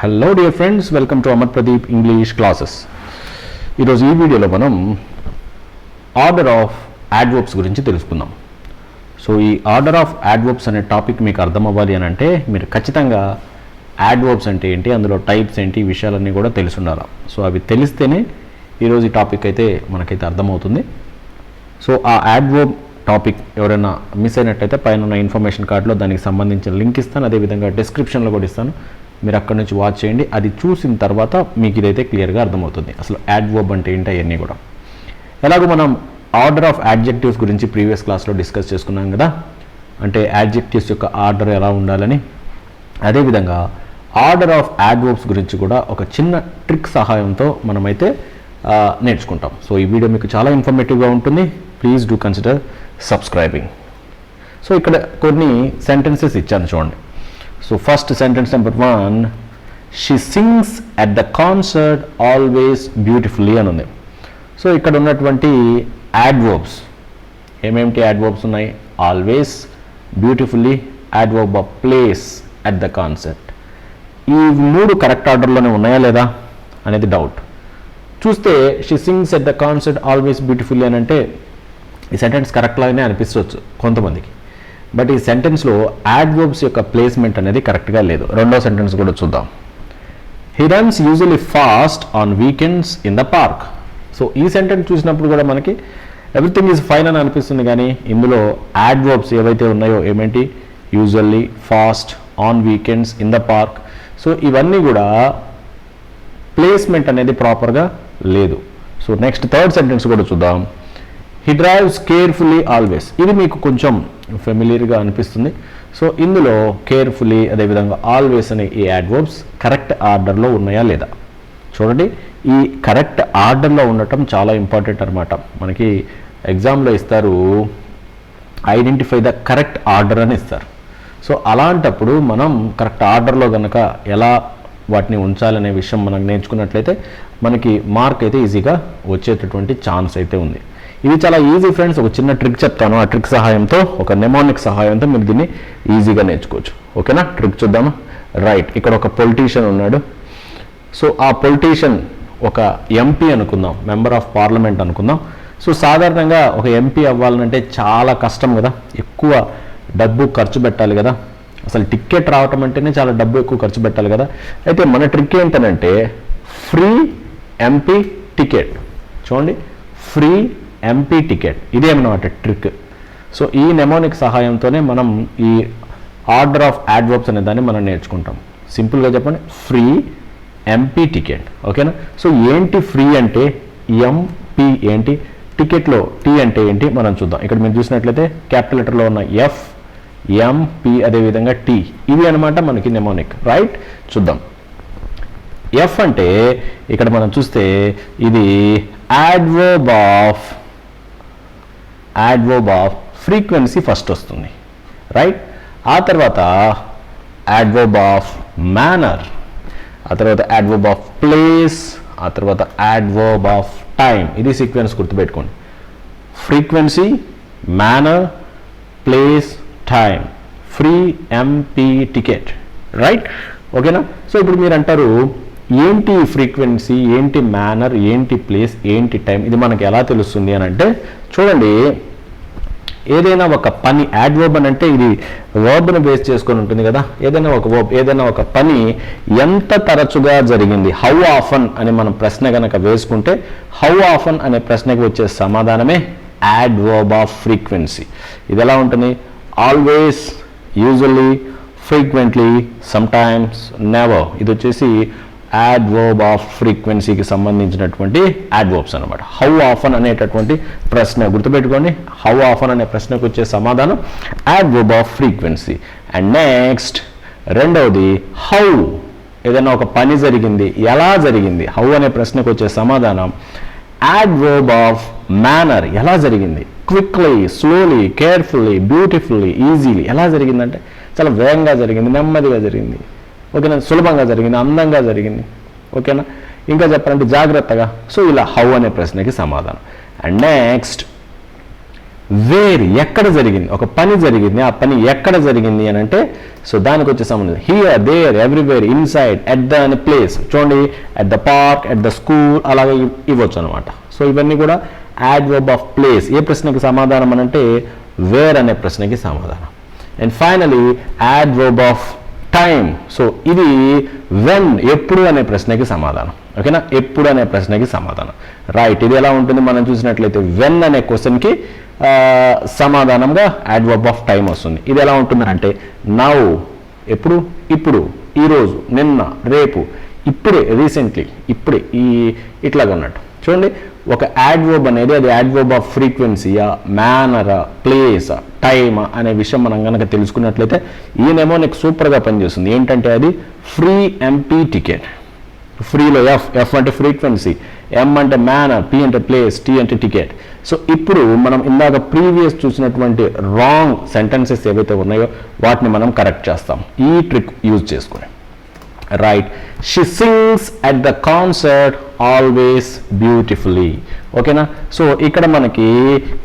Hello dear friends, welcome to Amar Pradeep English classes. ఈరోజు ఈ వీడియోలో మనం ఆర్డర్ ఆఫ్ యాడ్వర్బ్స్ గురించి తెలుసుకుందాం. సో ఈ ఆర్డర్ ఆఫ్ యాడ్వర్బ్స్ అనే టాపిక్ మీకు అర్థం అవ్వాలి అని అంటే మీరు ఖచ్చితంగా యాడ్వర్బ్స్ అంటే ఏంటి, అందులో టైప్స్ ఏంటి, ఈ విషయాలన్నీ కూడా తెలిసి ఉండాలి. సో అవి తెలిస్తేనే ఈరోజు ఈ టాపిక్ అయితే మనకైతే అర్థమవుతుంది. సో ఆ యాడ్వర్బ్ టాపిక్ ఎవరైనా మిస్ అయినట్టయితే పైన ఉన్న ఇన్ఫర్మేషన్ కార్డులో దానికి సంబంధించిన లింక్ ఇస్తాను, అదేవిధంగా డిస్క్రిప్షన్లో కూడా ఇస్తాను. మీరు అక్కడ నుంచి వాచ్ చేయండి. అది చూసిన తర్వాత మీకు ఇదైతే క్లియర్గా అర్థమవుతుంది అసలు యాడ్వర్బ్ అంటే ఏంటి అవన్నీ కూడా. ఎలాగో మనం ఆర్డర్ ఆఫ్ యాడ్జెక్టివ్స్ గురించి ప్రీవియస్ క్లాస్లో డిస్కస్ చేసుకున్నాం కదా, అంటే యాడ్జెక్టివ్స్ యొక్క ఆర్డర్ ఎలా ఉండాలని. అదేవిధంగా ఆర్డర్ ఆఫ్ యాడ్వర్బ్స్ గురించి కూడా ఒక చిన్న ట్రిక్ సహాయంతో మనమైతే నేర్చుకుంటాం. సో ఈ వీడియో మీకు చాలా ఇన్ఫర్మేటివ్గా ఉంటుంది. Please do consider subscribing. So ఇక్కడ కొన్ని సెంటెన్సెస్ ఇచ్చాను చూడండి. So first sentence number 1, she sings at the concert always beautifully అని ఉంది. సో ఇక్కడ ఉన్నటువంటి యాడ్వర్బ్స్ ఏమేమిటి యాడ్వర్బ్స్ ఉన్నాయి? Always, beautifully, adverb of place, at the concert. ఈ మూడు కరెక్ట్ ఆర్డర్లోనే ఉన్నాయా లేదా అనేది డౌట్. చూస్తే she sings at the concert always beautifully అని అంటే ఈ సెంటెన్స్ కరెక్ట్ లాగానే అనిపించవచ్చు కొంతమందికి. బట్ ఈ సెంటెన్స్లో యాడ్వర్బ్స్ యొక్క ప్లేస్మెంట్ అనేది కరెక్ట్గా లేదు. రెండో సెంటెన్స్ కూడా చూద్దాం. He runs usually fast on weekends in the park. So ఈ సెంటెన్స్ చూసినప్పుడు కూడా మనకి ఎవ్రీథింగ్ ఈజ్ ఫైన్ అని అనిపిస్తుంది, కానీ ఇందులో యాడ్వర్బ్స్ ఏవైతే ఉన్నాయో ఏమేంటి? Usually, fast, on weekends, in the park. So ఇవన్నీ కూడా ప్లేస్మెంట్ అనేది ప్రాపర్గా లేదు. సో నెక్స్ట్ థర్డ్ సెంటెన్స్ కూడా చూద్దాం. He drives carefully always. ఇది మీకు కొంచెం ఫెమిలియర్గా అనిపిస్తుంది. సో ఇందులో కేర్ఫుల్లీ, అదేవిధంగా ఆల్వేస్ అనే ఈ యాడ్వర్బ్స్ కరెక్ట్ ఆర్డర్లో ఉన్నాయా లేదా చూడండి. ఈ కరెక్ట్ ఆర్డర్లో ఉండటం చాలా ఇంపార్టెంట్ అనమాట. మనకి ఎగ్జామ్లో ఇస్తారు ఐడెంటిఫై ద కరెక్ట్ ఆర్డర్ అని ఇస్తారు. సో అలాంటప్పుడు మనం కరెక్ట్ ఆర్డర్లో కనుక ఎలా వాటిని ఉంచాలనే విషయం మనం నేర్చుకున్నట్లయితే మనకి మార్క్ అయితే ఈజీగా వచ్చేటటువంటి ఛాన్స్ అయితే ఉంది. ఇది చాలా ఈజీ ఫ్రెండ్స్. ఒక చిన్న ట్రిక్ చెప్తాను. ఆ ట్రిక్ సహాయంతో, ఒక నెమోనిక్ సహాయంతో మీరు దీన్ని ఈజీగా నేర్చుకోవచ్చు. ఓకేనా? ట్రిక్ చూద్దామా? రైట్, ఇక్కడ ఒక పొలిటీషియన్ ఉన్నాడు. సో ఆ పొలిటీషియన్ ఒక ఎంపీ అనుకుందాం, మెంబర్ ఆఫ్ పార్లమెంట్ అనుకుందాం. సో సాధారణంగా ఒక ఎంపీ అవ్వాలంటే చాలా కష్టం కదా, ఎక్కువ డబ్బు ఖర్చు పెట్టాలి కదా. అసలు టికెట్ రావటం అంటేనే చాలా డబ్బు ఎక్కువ ఖర్చు పెట్టాలి కదా. అయితే మన ట్రిక్ ఏంటనంటే ఫ్రీ ఎంపీ టికెట్. చూడండి, ఫ్రీ ఎంపీ టికెట్, ఇదేమన్నమాట ట్రిక్. సో ఈ నెమోనిక్ సహాయంతోనే మనం ఈ ఆర్డర్ ఆఫ్ యాడ్వర్బ్స్ అనే దాన్ని మనం నేర్చుకుంటాం. సింపుల్గా చెప్పండి, ఫ్రీ ఎంపీ టికెట్. ఓకేనా? సో ఏంటి ఫ్రీ అంటే? ఎంపీ ఏంటి? టికెట్లో టీ అంటే ఏంటి మనం చూద్దాం. ఇక్కడ మీరు చూసినట్లయితే క్యాపిటల్ లెటర్లో ఉన్న ఎఫ్, ఎంపీ, అదేవిధంగా టీ, ఇవి అనమాట మనకి నెమోనిక్. రైట్, చూద్దాం. ఎఫ్ అంటే ఇక్కడ మనం చూస్తే ఇది యాడ్వర్బ్ ఆఫ్ ఫ్రీక్వెన్సీ ఫస్ట్ వస్తుంది. రైట్, ఆ తర్వాత యాడ్వర్బ్ ఆఫ్ మేనర్, ఆ తర్వాత యాడ్వర్బ్ ఆఫ్ ప్లేస్, ఆ తర్వాత యాడ్వర్బ్ ఆఫ్ టైం. ఇది సీక్వెన్స్ గుర్తుపెట్టుకోండి. Frequency, manner, place, time. Free MP ticket. Right, ఓకేనా? సో ఇప్పుడు మీరు అంటారు ఏంటి ఫ్రీక్వెన్సీ, ఏంటి మేనర్, ఏంటి ప్లేస్, ఏంటి టైం, ఇది మనకి ఎలా తెలుస్తుంది అని అంటే చూడండి, ఏదైనా ఒక పని, యాడ్వర్బ్ అని అంటే ఇది వర్బ్ను బేస్ చేసుకొని ఉంటుంది కదా. ఏదైనా ఒక వర్బ్, ఏదైనా ఒక పని ఎంత తరచుగా జరిగింది, హౌ ఆఫన్ అని మనం ప్రశ్న కనుక వేసుకుంటే హౌ ఆఫన్ అనే ప్రశ్నకి వచ్చే సమాధానమే యాడ్వర్బ్ ఆఫ్ ఫ్రీక్వెన్సీ. ఇది ఎలా ఉంటుంది? Always, usually, frequently, sometimes, never. ఇది వచ్చేసి యాడ్వర్బ్ ఆఫ్ ఫ్రీక్వెన్సీకి సంబంధించినటువంటి యాడ్వర్బ్స్ అనమాట. హౌ ఆఫన్ అనేటటువంటి ప్రశ్న గుర్తుపెట్టుకోండి. హౌ ఆఫన్ అనే ప్రశ్నకు వచ్చే సమాధానం adverb off frequency. And next రెండవది హౌ. ఏదైనా ఒక పని జరిగింది, ఎలా జరిగింది, హౌ అనే ప్రశ్నకు వచ్చే సమాధానం యాడ్వర్బ్ ఆఫ్ మేనర్. ఎలా జరిగింది? Quickly, slowly, carefully, beautifully, easily. ఎలా జరిగిందంటే చాలా వేగంగా జరిగింది, నెమ్మదిగా జరిగింది, ఓకేనా, సులభంగా జరిగింది, అందంగా జరిగింది, ఓకేనా, ఇంకా చెప్పాలంటే జాగ్రత్తగా. సో ఇలా హౌ అనే ప్రశ్నకి సమాధానం. అండ్ నెక్స్ట్ వేర్ ఎక్కడ జరిగింది, ఒక పని జరిగింది, ఆ పని ఎక్కడ జరిగింది అని అంటే సో దానికి వచ్చే సంబంధం here, there, everywhere, inside, at the అనే ప్లేస్. చూడండి at the park, at the school అలాగే ఇవ్వచ్చు అనమాట. సో ఇవన్నీ కూడా యాడ్వర్బ్ ఆఫ్ ప్లేస్. ఏ ప్రశ్నకి సమాధానం అని అంటే వేర్ అనే ప్రశ్నకి సమాధానం. And finally adverb of time. So ఇది వెన్, ఎప్పుడు అనే ప్రశ్నకి సమాధానం. ఓకేనా, ఎప్పుడు అనే ప్రశ్నకి సమాధానం. రైట్, ఇది ఎలా ఉంటుంది మనం చూసినట్లయితే వెన్ అనే క్వశ్చన్కి సమాధానంగా యాడ్వర్బ్ ఆఫ్ టైం వస్తుంది. ఇది ఎలా ఉంటుంది అంటే నౌ, ఎప్పుడు, ఇప్పుడు, ఈరోజు, నిన్న, రేపు, ఇప్పుడే, రీసెంట్లీ, ఇప్పుడే, ఇట్లాగా ఉన్నట్టు. చూడండి ఒక యాడ్వర్బ్ అనేది అది యాడ్వర్బ్ ఆఫ్ ఫ్రీక్వెన్సీయా, మేనరా, ప్లేస్, టైమ్ అనే విషయం మనం కనుక తెలుసుకున్నట్లయితే ఈయనేమో నీకు సూపర్గా పనిచేస్తుంది. ఏంటంటే అది ఫ్రీ ఎంపీ టికెట్. ఫ్రీలో ఎఫ్ అంటే ఫ్రీక్వెన్సీ, ఎం అంటే మేనర్, పి అంటే ప్లేస్, టీ అంటే టికెట్. సో ఇప్పుడు మనం ఇందాక ప్రీవియస్ చూసినటువంటి రాంగ్ సెంటెన్సెస్ ఏవైతే ఉన్నాయో వాటిని మనం కరెక్ట్ చేస్తాం ఈ ట్రిక్ యూజ్ చేసుకుని. Right, she sings at the concert always beautifully. ఓకేనా, సో ఇక్కడ మనకి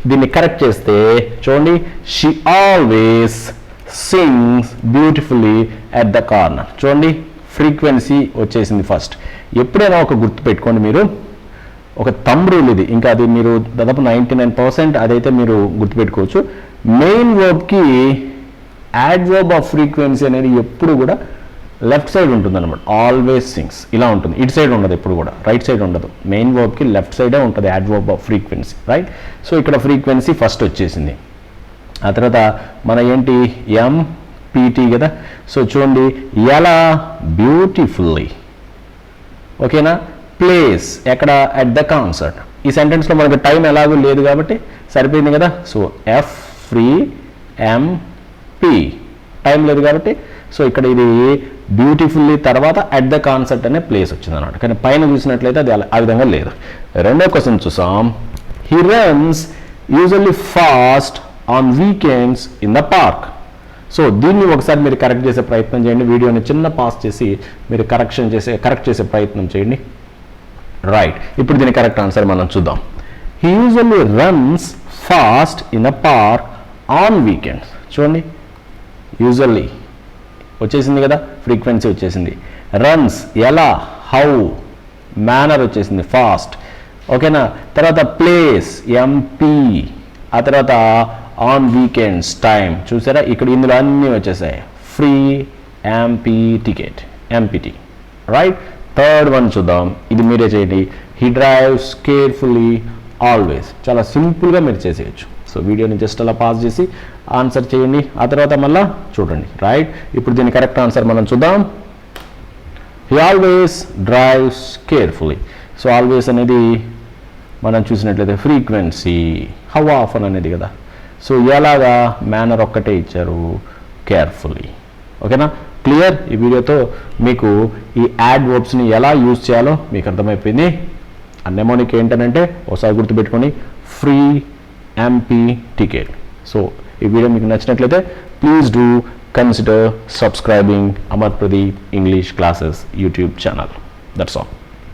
దీన్ని కరెక్ట్ చేస్తే చూడండి she always sings beautifully at the corner. చూడండి ఫ్రీక్వెన్సీ వచ్చేసింది ఫస్ట్. ఎప్పుడైనా ఒక గుర్తు పెట్టుకోండి మీరు, ఒక థంబ్ రూల్ ఇది, ఇంకా అది మీరు దాదాపు 99% అదైతే మీరు గుర్తుపెట్టుకోవచ్చు. మెయిన్ వర్బ్కి యాడ్వర్బ్ ఆఫ్ ఫ్రీక్వెన్సీ అనేది ఎప్పుడు కూడా లెఫ్ట్ సైడ్ ఉంటుంది అనమాట. ఆల్వేస్ సింగ్స్ ఇలా ఉంటుంది, ఇటు సైడ్ ఉండదు, ఎప్పుడు కూడా రైట్ సైడ్ ఉండదు. మెయిన్ వర్బ్కి లెఫ్ట్ సైడే ఉంటుంది adverb off frequency. Right, so ఇక్కడ ఫ్రీక్వెన్సీ ఫస్ట్ వచ్చేసింది. ఆ తర్వాత మన ఏంటి ఎంపీటీ కదా. సో చూడండి ఎలా, బ్యూటిఫుల్లీ. ఓకేనా, ప్లేస్ ఎక్కడ, అట్ ద కాన్సర్ట్. ఈ సెంటెన్స్లో మనకు టైం ఎలాగూ లేదు కాబట్టి సరిపోయింది కదా. So F free MP, time లేదు కాబట్టి సో ఇక్కడ ఇది బ్యూటిఫుల్లీ తర్వాత అట్ ద కాన్సర్ట్ అనే ప్లేస్ వచ్చింది అనమాట. కానీ పైన చూసినట్లయితే అది ఆ విధంగా లేదు. రెండో క్వశ్చన్ చూసాం. He runs usually fast on weekends in the park. So దీన్ని ఒకసారి మీరు కరెక్ట్ చేసే ప్రయత్నం చేయండి. వీడియోని చిన్న పాస్ చేసి మీరు కరెక్ట్ చేసే ప్రయత్నం చేయండి. రైట్, ఇప్పుడు దీని కరెక్ట్ ఆన్సర్ మనం చూద్దాం. He usually runs fast in a park on weekends. చూడండి యూజువల్లీ వచ్చేసింది కదా, ఫ్రీక్వెన్సీ వచ్చేసింది. రన్స్ ఎలా, హౌ, మేనర్ వచ్చేసింది, ఫాస్ట్. ఓకేనా, తర్వాత ప్లేస్ ఎంపీ, ఆ తర్వాత ఆన్ వీకెండ్స్ టైం. చూసారా ఇక్కడ ఇందులో అన్నీ వచ్చేసాయి. Free MP ticket, MPT. Right, third one చూద్దాం. ఇది మీరే చేయండి. He drives carefully always. చాలా సింపుల్గా మీరు చేసేయచ్చు. సో వీడియోని జస్ట్ అలా పాస్ చేసి ఆన్సర్ చేయండి, ఆ తర్వాత మళ్ళీ చూడండి. రైట్, ఇప్పుడు దీని కరెక్ట్ ఆన్సర్ మనం చూద్దాం. He always drives carefully. So always అనేది మనం చూసినట్లయితే ఫ్రీక్వెన్సీ, హౌ ఆఫన్ అనేది కదా. సో ఎలాగా, మేనర్ ఒక్కటే ఇచ్చారు, కేర్ఫుల్లీ. ఓకేనా, క్లియర్. ఈ వీడియోతో మీకు ఈ యాడ్వర్బ్స్ని ఎలా యూజ్ చేయాలో మీకు అర్థమైపోయింది. ఆ నెమోనిక్ ఏంటనంటే ఒకసారి గుర్తుపెట్టుకొని ఫ్రీ ఎంపీ టికెట్. సో ఈ వీడియో మీకు నచ్చినట్లయితే please do consider subscribing Amar Pradeep English classes YouTube channel. That's all.